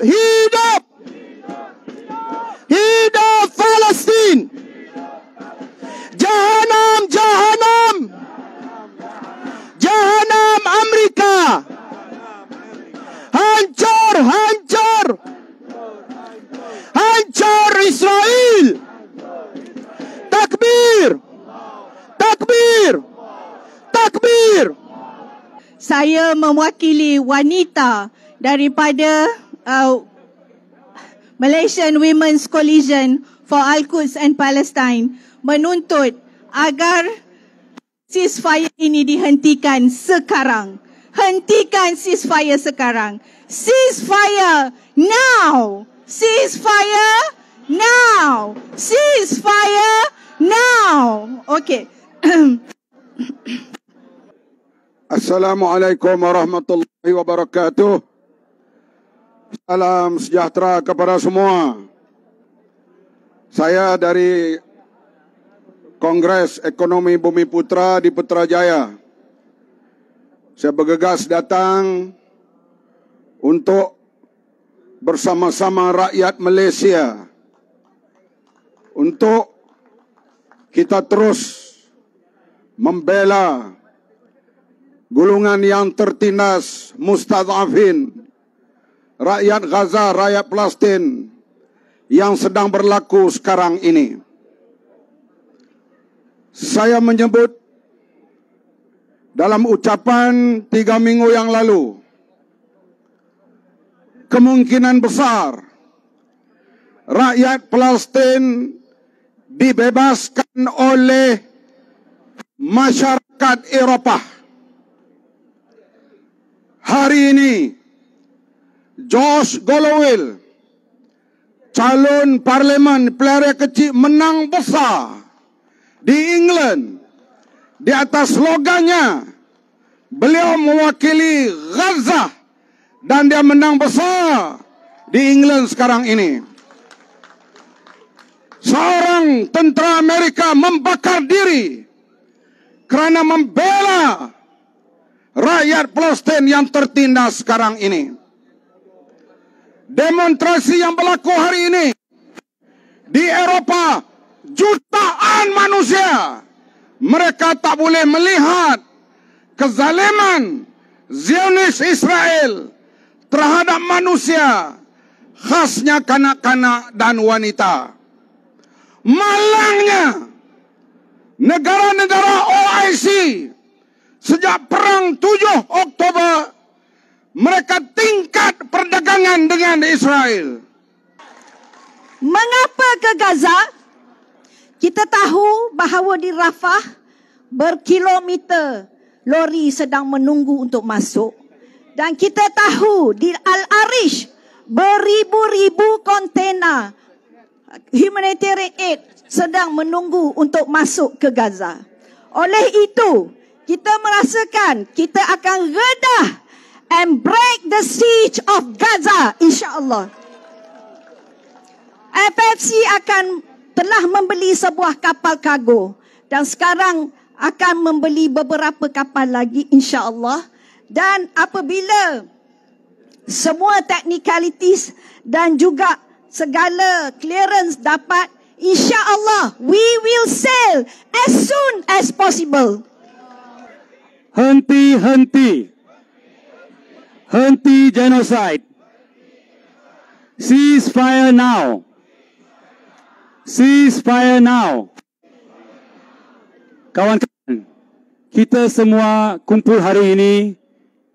Hidup! Hidup Palestin! Jahanam! Jahanam! Jahanam Amerika! Hancur! Hancur! Hancur Israel! Takbir! Takbir! Takbir! Saya mewakili wanita daripada Malaysian Women's Coalition for Al-Quds and Palestine menuntut agar ceasefire ini dihentikan sekarang. Hentikan ceasefire sekarang. Ceasefire now! Ceasefire now! Ceasefire now! Okay. Assalamualaikum warahmatullahi wabarakatuh. Salam sejahtera kepada semua. Saya dari Kongres Ekonomi Bumi Putra di Putrajaya. Saya bergegas datang untuk bersama-sama rakyat Malaysia untuk kita terus membela golongan yang tertindas, mustadhafin, rakyat Gaza, rakyat Palestin yang sedang berlaku sekarang ini. Saya menyebut dalam ucapan 3 minggu yang lalu, kemungkinan besar rakyat Palestin dibebaskan oleh masyarakat Eropah. Hari ini, Josh Golowil, calon parlimen pelarian kecil menang besar di England. Di atas slogannya, beliau mewakili Gaza dan dia menang besar di England sekarang ini. Seorang tentera Amerika membakar diri kerana membela rakyat Palestin yang tertindas sekarang ini. Demonstrasi yang berlaku hari ini di Eropah, jutaan manusia, mereka tak boleh melihat kezaliman Zionis Israel terhadap manusia, khasnya kanak-kanak dan wanita. Malangnya negara-negara OIC sejak perang 7 Oktober, mereka tingkat perdagangan dengan Israel. Mengapa ke Gaza? Kita tahu bahawa di Rafah berkilometer lori sedang menunggu untuk masuk. Dan kita tahu di Al-Arish beribu-ribu kontena humanitarian aid sedang menunggu untuk masuk ke Gaza. Oleh itu, kita merasakan kita akan redah and break the siege of Gaza, insya-Allah. FFC telah membeli sebuah kapal kargo dan sekarang akan membeli beberapa kapal lagi, insya-Allah. Dan apabila semua technicalities dan juga segala clearance dapat, insya-Allah we will sail as soon as possible. Henti, henti. Henti genocide. Ceasefire now. Ceasefire now. Kawan-kawan, kita semua kumpul hari ini,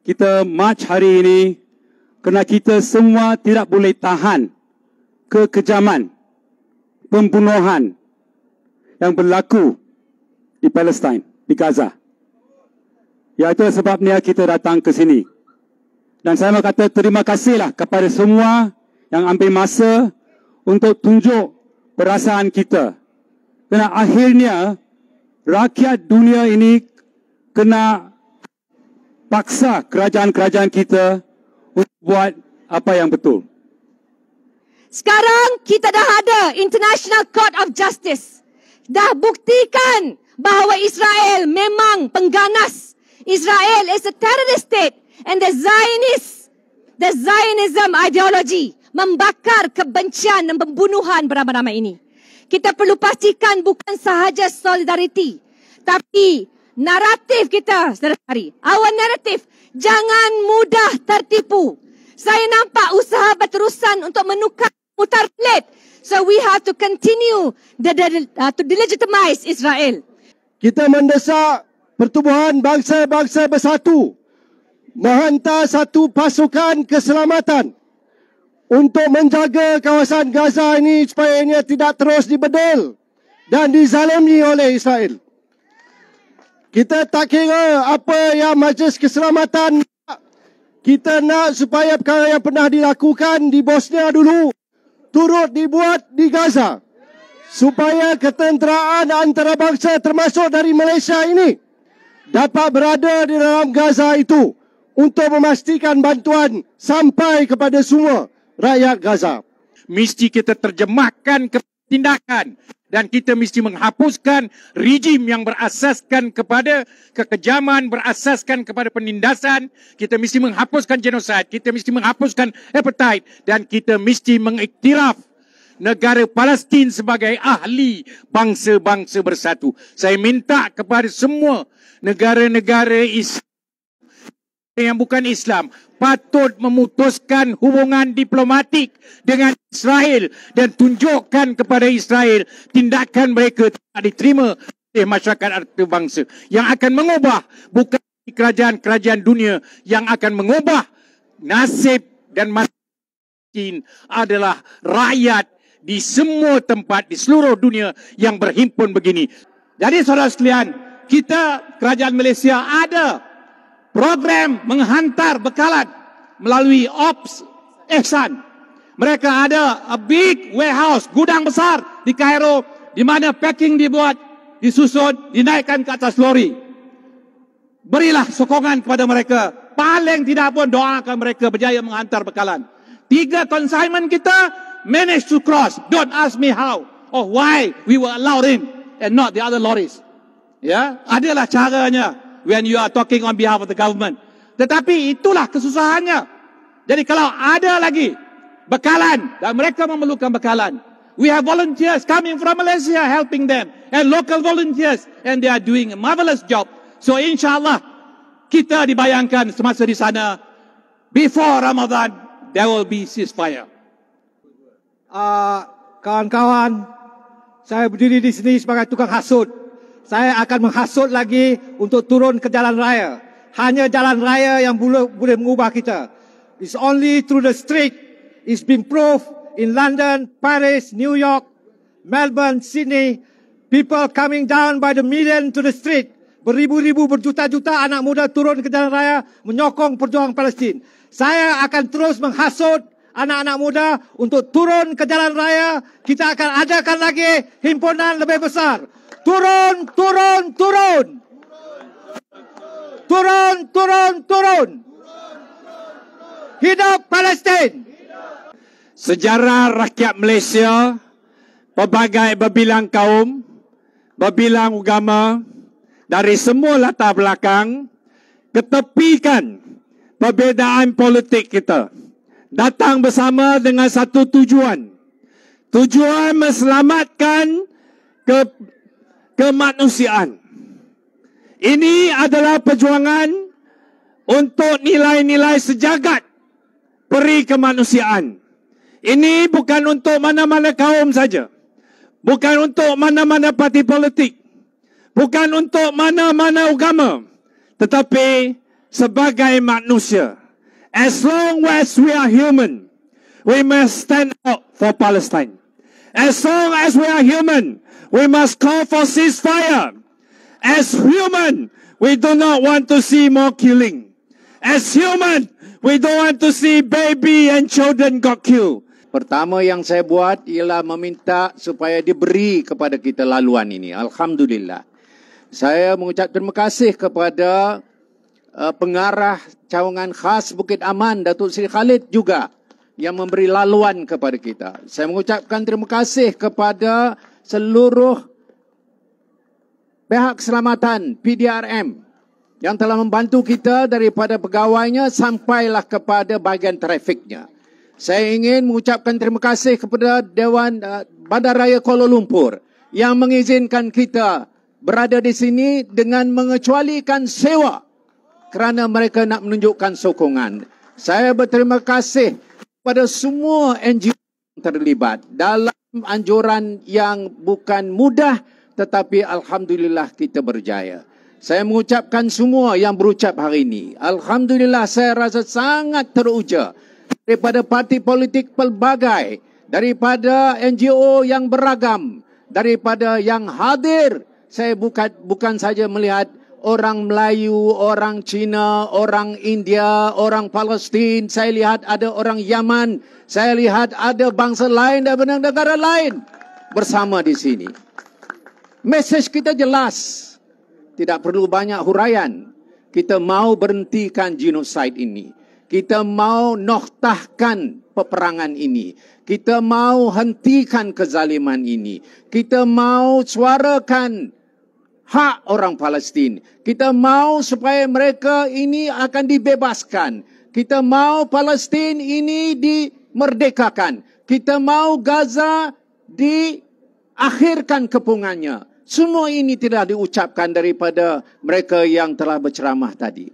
kita march hari ini, kerana kita semua tidak boleh tahan kekejaman, pembunuhan yang berlaku di Palestin, di Gaza. Ya, itu sebabnya kita datang ke sini. Dan saya mau kata terima kasihlah kepada semua yang ambil masa untuk tunjuk perasaan kita. Kerana akhirnya rakyat dunia ini kena paksa kerajaan-kerajaan kita untuk buat apa yang betul. Sekarang kita dah ada International Court of Justice. Dah buktikan bahawa Israel memang pengganas. Israel is a terrorist state and the Zionism ideology membakar kebencian dan pembunuhan beramai-ramai ini. Kita perlu pastikan bukan sahaja solidariti, tapi naratif kita, saudara-saudari. Our narrative, jangan mudah tertipu. Saya nampak usaha berterusan untuk mutar pelit. So we have to continue to delegitimize Israel. Kita mendesak pertubuhan bangsa-bangsa bersatu, menghantar satu pasukan keselamatan untuk menjaga kawasan Gaza ini supaya ia tidak terus dibedil dan dizalimi oleh Israel. Kita tak kira apa yang Majlis Keselamatan nak. Kita nak supaya perkara yang pernah dilakukan di Bosnia dulu turut dibuat di Gaza, supaya ketenteraan antarabangsa termasuk dari Malaysia ini dapat berada di dalam Gaza itu untuk memastikan bantuan sampai kepada semua rakyat Gaza. Mesti kita terjemahkan ke tindakan dan kita mesti menghapuskan rejim yang berasaskan kepada kekejaman, berasaskan kepada penindasan. Kita mesti menghapuskan genosid, kita mesti menghapuskan apartheid dan kita mesti mengiktiraf negara Palestin sebagai ahli bangsa-bangsa bersatu. Saya minta kepada semua negara-negara Islam yang bukan Islam patut memutuskan hubungan diplomatik dengan Israel dan tunjukkan kepada Israel tindakan mereka tidak diterima oleh masyarakat antarabangsa yang akan mengubah, bukan kerajaan-kerajaan dunia yang akan mengubah nasib dan masyarakat adalah rakyat di semua tempat di seluruh dunia yang berhimpun begini. Jadi saudara sekalian, kita kerajaan Malaysia ada program menghantar bekalan melalui Ops Ihsan. Mereka ada a big warehouse, gudang besar di Cairo di mana packing dibuat, disusun, dinaikkan ke atas lori. Berilah sokongan kepada mereka. Paling tidak pun doakan mereka berjaya menghantar bekalan. 3 consignment kita manage to cross. Don't ask me how or why we were allowed in and not the other lorries. Ya, adalah caranya when you are talking on behalf of the government. Tetapi itulah kesusahannya. Jadi kalau ada lagi bekalan dan mereka memerlukan bekalan, we have volunteers coming from Malaysia helping them and local volunteers and they are doing a marvelous job. So insyaAllah kita dibayangkan semasa di sana before Ramadan there will be ceasefire. Kawan-kawan, saya berdiri di sini sebagai tukang hasut. Saya akan menghasut lagi untuk turun ke jalan raya. Hanya jalan raya yang boleh mengubah kita. It's only through the street. It's been proved in London, Paris, New York, Melbourne, Sydney. People coming down by the million to the street. Beribu-ribu, berjuta-juta anak muda turun ke jalan raya menyokong perjuangan Palestin. Saya akan terus menghasut anak-anak muda untuk turun ke jalan raya. Kita akan adakan lagi himpunan lebih besar. Turun, turun, turun. Turun, turun, turun. Hidup Palestin. Sejarah rakyat Malaysia, pelbagai berbilang kaum, berbilang agama, dari semua latar belakang, ketepikan perbezaan politik kita. Datang bersama dengan satu tujuan. Tujuan menyelamatkan kemanusiaan. Ini adalah perjuangan untuk nilai-nilai sejagat peri kemanusiaan. Ini bukan untuk mana-mana kaum saja. Bukan untuk mana-mana parti politik. Bukan untuk mana-mana agama. Tetapi sebagai manusia. As long as we are human, we must stand up for Palestine. As long as we are human, we must call for ceasefire. As human, we do not want to see more killing. As human, we don't want to see baby and children got killed. Pertama yang saya buat ialah meminta supaya diberi kepada kita laluan ini. Alhamdulillah. Saya mengucap terima kasih kepada pengarah cawangan khas Bukit Aman, Datuk Seri Khalid juga yang memberi laluan kepada kita. Saya mengucapkan terima kasih kepada seluruh pihak keselamatan PDRM yang telah membantu kita daripada pegawainya sampailah kepada bahagian trafiknya. Saya ingin mengucapkan terima kasih kepada Dewan Bandaraya Kuala Lumpur yang mengizinkan kita berada di sini dengan mengecualikan sewa kerana mereka nak menunjukkan sokongan. Saya berterima kasih kepada semua NGO yang terlibat dalam anjuran yang bukan mudah, tetapi alhamdulillah kita berjaya. Saya mengucapkan semua yang berucap hari ini. Alhamdulillah saya rasa sangat teruja daripada parti politik pelbagai, daripada NGO yang beragam, daripada yang hadir. Saya bukan saja melihat orang Melayu, orang Cina, orang India, orang Palestin. Saya lihat ada orang Yaman. Saya lihat ada bangsa lain daripada negara lain bersama di sini. Mesej kita jelas. Tidak perlu banyak huraian. Kita mau berhentikan genosid ini. Kita mau noktahkan peperangan ini. Kita mau hentikan kezaliman ini. Kita mau suarakan hak orang Palestin. Kita mau supaya mereka ini akan dibebaskan. Kita mau Palestin ini dimerdekakan. Kita mau Gaza diakhirkan kepungannya. Semua ini tidak diucapkan daripada mereka yang telah berceramah tadi.